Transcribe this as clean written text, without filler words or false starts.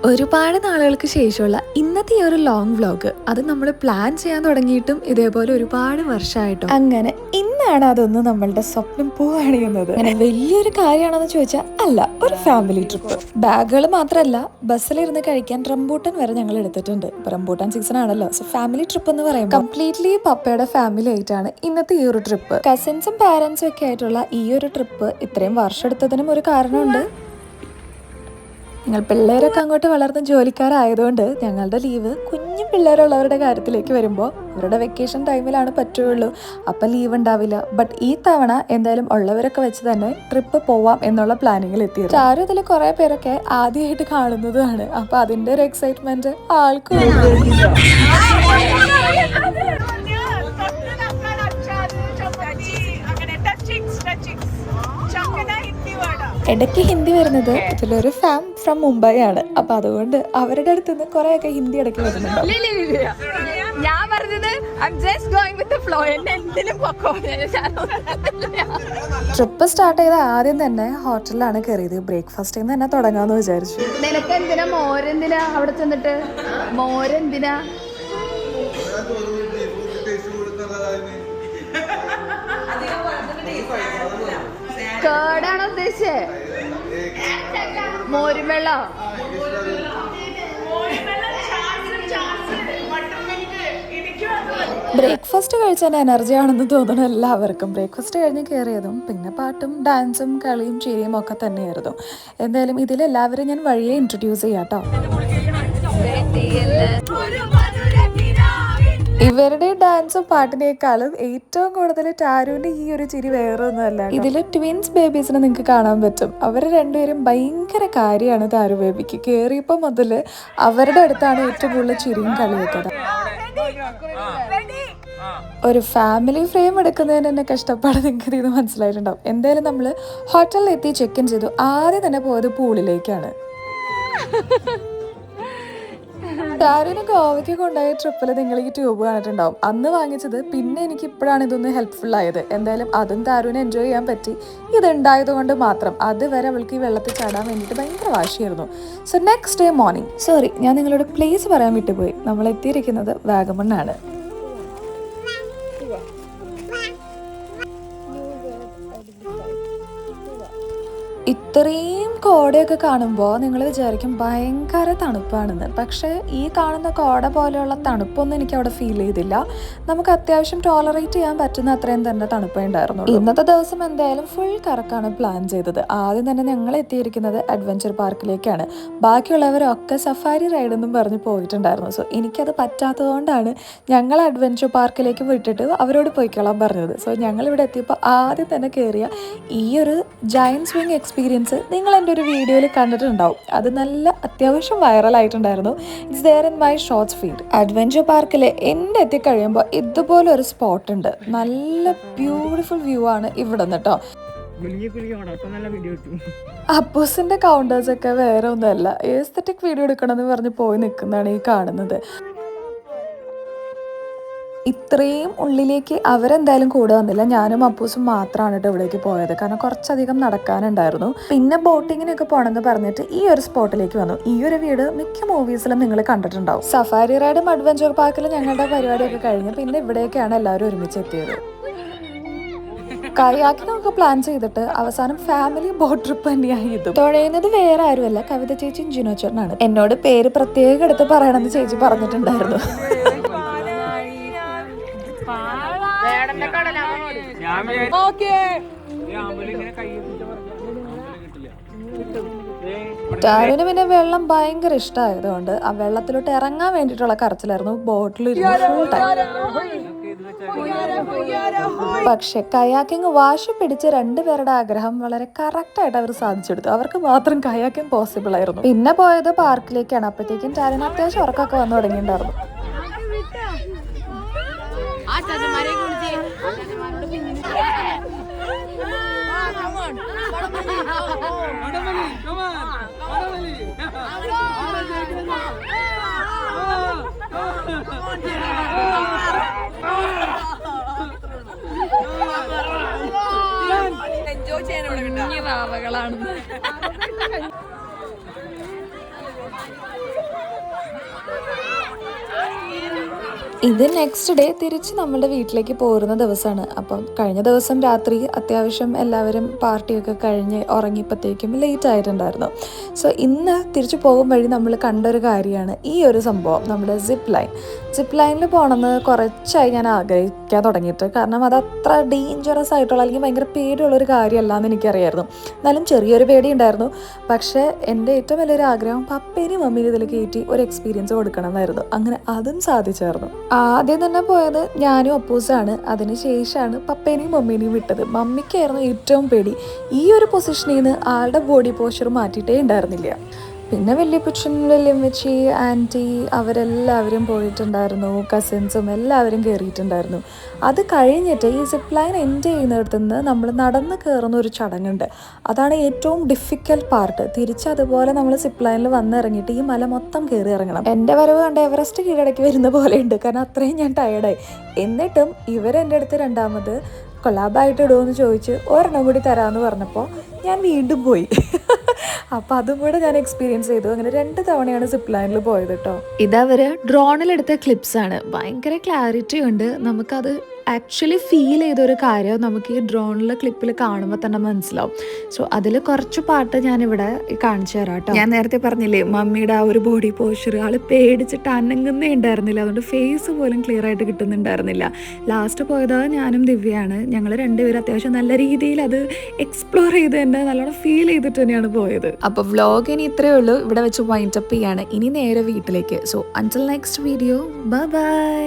ഒരുപാട് നാളുകൾക്ക് ശേഷമുള്ള ഇന്നത്തെ ഈ ഒരു ലോങ് വ്ലോഗ് അത് നമ്മൾ പ്ലാൻ ചെയ്യാൻ തുടങ്ങിയിട്ടും ഇതേപോലെ ഒരുപാട് വർഷമായിട്ടോ. അങ്ങനെ ഇന്നാണ് അതൊന്ന് നമ്മളുടെ സ്വപ്നം പൂവണിയുന്നത്. അങ്ങനെ വലിയൊരു കാര്യമാണെന്ന് ചോദിച്ചാൽ അല്ല, ഒരു ഫാമിലി ട്രിപ്പ്. ബാഗുകൾ മാത്രമല്ല, ബസ്സിലിരുന്ന് കഴിക്കാൻ റംബൂട്ടാൻ വരെ ഞങ്ങൾ എടുത്തിട്ടുണ്ട്. ഇപ്പൊ റംബൂട്ടാൻ സീസൺ ആണല്ലോ. സോ ഫാമിലി ട്രിപ്പ് എന്ന് പറയുമ്പോൾ കംപ്ലീറ്റ്ലി പപ്പയുടെ ഫാമിലി ആയിട്ടാണ് ഇന്നത്തെ ഈ ഒരു ട്രിപ്പ്. കസിൻസും പാരന്റ്സും ഒക്കെ ആയിട്ടുള്ള ഈ ഒരു ട്രിപ്പ് ഇത്രയും വർഷം എടുത്തതിനും ഒരു കാരണമുണ്ട്. ഞങ്ങൾ പിള്ളേരൊക്കെ അങ്ങോട്ട് വളർന്ന ജോലിക്കാരായതുകൊണ്ട് ഞങ്ങളുടെ ലീവ് കുഞ്ഞു പിള്ളേരുള്ളവരുടെ കാര്യത്തിലേക്ക് വരുമ്പോൾ അവരുടെ വെക്കേഷൻ ടൈമിലാണ് പറ്റുള്ളൂ. അപ്പം ലീവ് ഉണ്ടാവില്ല. ബട്ട് ഈ തവണ എന്തായാലും ഉള്ളവരൊക്കെ വെച്ച് തന്നെ ട്രിപ്പ് പോവാം എന്നുള്ള പ്ലാനിങ്ങിൽ എത്തിയത്. ആരും ഇതിൽ കുറേ പേരൊക്കെ ആദ്യമായിട്ട് കാണുന്നതാണ്. അപ്പം അതിൻ്റെ ഒരു എക്സൈറ്റ്മെന്റ് ആൾക്കും ഇടയ്ക്ക് ഹിന്ദി വരുന്നത് ഇതിലൊരു ഫാം ഫ്രം മുംബൈ ആണ്. അപ്പൊ അതുകൊണ്ട് അവരുടെ അടുത്ത് നിന്ന് കുറെയൊക്കെ ഹിന്ദി ഇടയ്ക്ക് വരുന്നുണ്ടോ. ട്രിപ്പ് സ്റ്റാർട്ട് ചെയ്ത ആദ്യം തന്നെ ഹോട്ടലിലാണ് കയറിയത്. ബ്രേക്ക്ഫാസ്റ്റിൽ നിന്ന് തന്നെ തുടങ്ങാന്ന് വിചാരിച്ചു. നിനക്ക് എന്തിനാ മോരെന്തിനാ അവിടെ ചെന്നിട്ട്? മോരെന്തിനാ? കേടാണോ ഉദ്ദേശിച്ചേ? മോരും വെള്ളം. ബ്രേക്ക്ഫാസ്റ്റ് കഴിച്ചാൽ എനർജി ആണെന്ന് തോന്നുന്നു എല്ലാവർക്കും. ബ്രേക്ക്ഫാസ്റ്റ് കഴിഞ്ഞ് കയറിയതും പിന്നെ പാട്ടും ഡാൻസും കളിയും ചിരിയും ഒക്കെ തന്നെയായിരുന്നു. എന്തായാലും ഇതിലെല്ലാവരും ഞാൻ വഴിയെ ഇൻട്രൊഡ്യൂസ് ചെയ്യാം കേട്ടോ. ഇവരുടെ ഡാൻസും പാട്ടിനേക്കാളും ഏറ്റവും കൂടുതൽ ടാരുവിന്റെ ഈ ഒരു ചിരി വേറെ ഒന്നുമല്ല. ഇതില് ട്വിൻസ് ബേബീസിനെ നിങ്ങൾക്ക് കാണാൻ പറ്റും. അവർ രണ്ടുപേരും ഭയങ്കര കാര്യമാണ് ടാരു ബേബിക്ക്. കയറിയപ്പോൾ മുതല് അവരുടെ അടുത്താണ് ഏറ്റവും കൂടുതൽ ചിരിയും കളിയൊക്കെ. ഒരു ഫാമിലി ഫ്രെയിം എടുക്കുന്നതിന് തന്നെ കഷ്ടപ്പാട് നിങ്ങൾക്ക് ഇതിന് മനസ്സിലായിട്ടുണ്ടാവും. എന്തായാലും നമ്മൾ ഹോട്ടലിൽ എത്തി ചെക്ക് ഇൻ ചെയ്തു. ആദ്യം തന്നെ പോയത് പൂളിലേക്കാണ്. ടാരുവിന് ഗോവയ്ക്ക് കൊണ്ടുപോയ ട്രിപ്പിൽ നിങ്ങൾ ഈ ട്യൂബ് കണ്ടിട്ടുണ്ടാവും. അന്ന് വാങ്ങിച്ചത്. പിന്നെ എനിക്ക് ഇപ്പോഴാണ് ഇതൊന്ന് ഹെൽപ്ഫുൾ ആയത്. എന്തായാലും അതും ടാരുവിന് എൻജോയ് ചെയ്യാൻ പറ്റി. ഇതുണ്ടായത് കൊണ്ട് മാത്രം. അതുവരെ അവൾക്ക് ഈ വെള്ളത്തിൽ ചാടാൻ വേണ്ടിയിട്ട് ഭയങ്കര വാശിയായിരുന്നു. So next day morning, sorry ഞാൻ നിങ്ങളോട് പ്ലേസ് പറയാൻ വിട്ടുപോയി. നമ്മൾ എത്തിയിരിക്കുന്നത് വാഗമണ്ണാണ്. ഇത്രയും കോടയൊക്കെ കാണുമ്പോൾ നിങ്ങൾ വിചാരിക്കും ഭയങ്കര തണുപ്പാണെന്ന്. പക്ഷേ ഈ കാണുന്ന കോട പോലെയുള്ള തണുപ്പൊന്നും എനിക്ക് അവിടെ ഫീൽ ചെയ്തില്ല. നമുക്ക് അത്യാവശ്യം ടോളറേറ്റ് ചെയ്യാൻ പറ്റുന്ന അത്രയും തന്നെ തണുപ്പേ ഉണ്ടായിരുന്നു. ഇന്നത്തെ ദിവസം എന്തായാലും ഫുൾ കറക്കാണ് പ്ലാൻ ചെയ്തത്. ആദ്യം തന്നെ ഞങ്ങൾ എത്തിയിരിക്കുന്നത് അഡ്വഞ്ചർ പാർക്കിലേക്കാണ്. ബാക്കിയുള്ളവരൊക്കെ സഫാരി റൈഡ് എന്നും പറഞ്ഞ് പോയിട്ടുണ്ടായിരുന്നു. സോ എനിക്കത് പറ്റാത്തതുകൊണ്ടാണ് ഞങ്ങൾ അഡ്വഞ്ചർ പാർക്കിലേക്ക് വിട്ടിട്ട് അവരോട് പോയിക്കോളാൻ പറഞ്ഞത്. സോ ഞങ്ങളിവിടെ എത്തിയപ്പോൾ ആദ്യം തന്നെ കയറിയ ഈ ഒരു ജയന്റ് സ്വിംഗ് എക്സ്പീരിയൻസ് നിങ്ങൾ എൻ്റെ ഒരു വീഡിയോയിൽ കണ്ടിട്ടുണ്ടാവും. അത് നല്ല അത്യാവശ്യം വൈറലായിട്ടുണ്ടായിരുന്നു. It's there in my shorts feed. Adventure പാർക്കിൽ എൻ്റെ എത്തിക്കഴിയുമ്പോൾ ഇതുപോലെ ഒരു സ്പോട്ട് ഉണ്ട്. നല്ല ബ്യൂട്ടിഫുൾ വ്യൂ ആണ് ഇവിടെ നിന്ന് കേട്ടോ. അപ്പൂസിന്റെ കൗണ്ടേഴ്സ് ഒക്കെ വേറെ ഒന്നുമല്ല, എസ്തെറ്റിക് വീഡിയോ എടുക്കണമെന്ന് പറഞ്ഞ് പോയി നിൽക്കുന്നതാണ് ഈ കാണുന്നത്. ഇത്രയും ഉള്ളിലേക്ക് അവരെന്തായാലും കൂടെ വന്നില്ല. ഞാനും അപ്പൂസും മാത്രമാണ് കേട്ടോ ഇവിടേക്ക് പോയത്. കാരണം കുറച്ചധികം നടക്കാനുണ്ടായിരുന്നു. പിന്നെ ബോട്ടിങ്ങിനൊക്കെ പോകണമെന്ന് പറഞ്ഞിട്ട് ഈ ഒരു സ്പോട്ടിലേക്ക് വന്നു. ഈ ഒരു വീട് മിക്ക മൂവീസിലും നിങ്ങൾ കണ്ടിട്ടുണ്ടാവും. സഫാരി റൈഡും അഡ്വഞ്ചർ പാർക്കിലും ഞങ്ങളുടെ പരിപാടിയൊക്കെ കഴിഞ്ഞ് പിന്നെ ഇവിടേക്കാണ് എല്ലാവരും ഒരുമിച്ച് എത്തിയത്. കയാക്കിനൊക്കെ പ്ലാൻ ചെയ്തിട്ട് അവസാനം ഫാമിലി ബോട്ട് ട്രിപ്പ് തന്നെയായി. ഇത് തുഴയുന്നത് വേറെ ആരുമല്ല, കവിത ചേച്ചിയും ജിനോ ചേട്ടനാണ്. എന്നോട് പേര് പ്രത്യേകം എടുത്ത് പറയണമെന്ന് ചേച്ചി പറഞ്ഞിട്ടുണ്ടായിരുന്നു. ടാരുവിന് പിന്നെ വെള്ളം ഭയങ്കര ഇഷ്ടമായതുകൊണ്ട് ആ വെള്ളത്തിലോട്ട് ഇറങ്ങാൻ വേണ്ടിയിട്ടുള്ള കരച്ചിലായിരുന്നു. ബോട്ടിലിരുന്ന് ഫുൾ ടൈം. പക്ഷെ കയാക്കിങ് വാശി പിടിച്ച് രണ്ടുപേരുടെ ആഗ്രഹം വളരെ കറക്റ്റായിട്ട് അവർ സാധിച്ചെടുത്തു. അവർക്ക് മാത്രം കയാക്കിങ് പോസിബിൾ ആയിരുന്നു. പിന്നെ പോയത് പാർക്കിലേക്കാണ്. അപ്പോഴത്തേക്കും ടാരുവിന് അത്യാവശ്യം ഉറക്കമൊക്കെ വന്നു തുടങ്ങിയിട്ടുണ്ടായിരുന്നു. എൻജോയ് ചെയ്യാൻ ഇത് നെക്സ്റ്റ് ഡേ തിരിച്ച് നമ്മുടെ വീട്ടിലേക്ക് പോരുന്ന ദിവസമാണ്. അപ്പം കഴിഞ്ഞ ദിവസം രാത്രി അത്യാവശ്യം എല്ലാവരും പാർട്ടിയൊക്കെ കഴിഞ്ഞ് ഉറങ്ങിയപ്പോഴത്തേക്കും ലേറ്റ് ആയിട്ടുണ്ടായിരുന്നു. സോ ഇന്ന് തിരിച്ചു പോകും വഴി നമ്മൾ കണ്ടൊരു കാര്യമാണ് ഈ ഒരു സംഭവം, നമ്മുടെ സിപ്പ് ലൈനിൽ പോകണമെന്ന് കുറച്ചായി ഞാൻ ആഗ്രഹിക്കാൻ തുടങ്ങിയിട്ട്. കാരണം അത് അത്ര ഡേഞ്ചറസ് ആയിട്ടുള്ള അല്ലെങ്കിൽ ഭയങ്കര പേടിയുള്ളൊരു കാര്യമല്ല എന്ന് എനിക്കറിയായിരുന്നു. എന്നാലും ചെറിയൊരു പേടി ഉണ്ടായിരുന്നു. പക്ഷേ എൻ്റെ ഏറ്റവും വലിയൊരു ആഗ്രഹം പപ്പേനെയും മമ്മീനെയും ഇതിൽ കയറ്റി ഒരു എക്സ്പീരിയൻസ് കൊടുക്കണം എന്നായിരുന്നു. അങ്ങനെ അതും സാധിച്ചായിരുന്നു. ആദ്യം തന്നെ പോയത് ഞാനും അപ്പൂസാണ്. അതിന് ശേഷമാണ് പപ്പേനെയും മമ്മീനെയും വിട്ടത്. മമ്മിക്കായിരുന്നു ഏറ്റവും പേടി. ഈ ഒരു പൊസിഷനിൽ നിന്ന് ആളുടെ ബോഡി പോസ്ചർ മാറ്റിയിട്ടേ ഉണ്ടായിരുന്നില്ല. പിന്നെ വല്യപ്പച്ചൻ, വല്യമ്മച്ചി, ആൻറ്റി അവരെല്ലാവരും പോയിട്ടുണ്ടായിരുന്നു. കസിൻസും എല്ലാവരും കയറിയിട്ടുണ്ടായിരുന്നു. അത് കഴിഞ്ഞിട്ട് ഈ സിപ്പ് ലൈൻ എൻഡ് ചെയ്യുന്നിടത്തു നിന്ന് നമ്മൾ നടന്ന് കയറുന്ന ഒരു ചടങ്ങുണ്ട്. അതാണ് ഏറ്റവും ഡിഫിക്കൽട്ട് പാർട്ട്. തിരിച്ചതുപോലെ നമ്മൾ സിപ്പ് ലൈനിൽ വന്നിറങ്ങിയിട്ട് ഈ മല മൊത്തം കയറി ഇറങ്ങണം. എൻ്റെ വരവ് കണ്ട് എവറസ്റ്റ് കീഴടക്കി വരുന്ന പോലെയുണ്ട്. കാരണം അത്രയും ഞാൻ ടയേർഡായി. എന്നിട്ടും ഇവരെൻ്റെ അടുത്ത് രണ്ടാമത് കൊളാബായിട്ട് ഇടുമെന്ന് ചോദിച്ച് ഒരെണ്ണം കൂടി തരാമെന്ന് പറഞ്ഞപ്പോൾ ഞാൻ വീണ്ടും പോയി. അപ്പോൾ അതും കൂടെ ഞാൻ എക്സ്പീരിയൻസ് ചെയ്തു. അങ്ങനെ 2 തവണയാണ് സിപ്പ് ലൈനിൽ പോയത് കേട്ടോ. ഇതവർ ഡ്രോണിലെടുത്ത ക്ലിപ്സാണ്. ഭയങ്കര ക്ലാരിറ്റി ഉണ്ട്. നമുക്കത് ആക്ച്വലി ഫീൽ ചെയ്തൊരു കാര്യം നമുക്ക് ഈ ഡ്രോണിലെ ക്ലിപ്പിൽ കാണുമ്പോൾ തന്നെ മനസ്സിലാവും. സോ അതിൽ കുറച്ച് പാട്ട് ഞാനിവിടെ കാണിച്ചു തരാം കേട്ടോ. ഞാൻ നേരത്തെ പറഞ്ഞില്ലേ മമ്മിയുടെ ആ ഒരു ബോഡി പോസ്ചർ, ആൾ പേടിച്ചിട്ട് അനങ്ങുന്നേ ഉണ്ടായിരുന്നില്ല. അതുകൊണ്ട് ഫേസ് പോലും ക്ലിയർ ആയിട്ട് കിട്ടുന്നുണ്ടായിരുന്നില്ല. ലാസ്റ്റ് പോയത് ഞാനും ദിവ്യയാണ്. ഞങ്ങൾ രണ്ടുപേരും അത്യാവശ്യം നല്ല രീതിയിൽ അത് എക്സ്പ്ലോർ ചെയ്ത് തന്നെ നല്ലോണം ഫീൽ ചെയ്തിട്ട് തന്നെയാണ് പോയത്. അപ്പോൾ വ്ലോഗ് ഇനി ഇത്രയേ ഉള്ളൂ. ഇവിടെ വെച്ച് വൈൻഡ് അപ്പ് ചെയ്യാണ്. ഇനി നേരെ വീട്ടിലേക്ക്. So until next video, bye bye.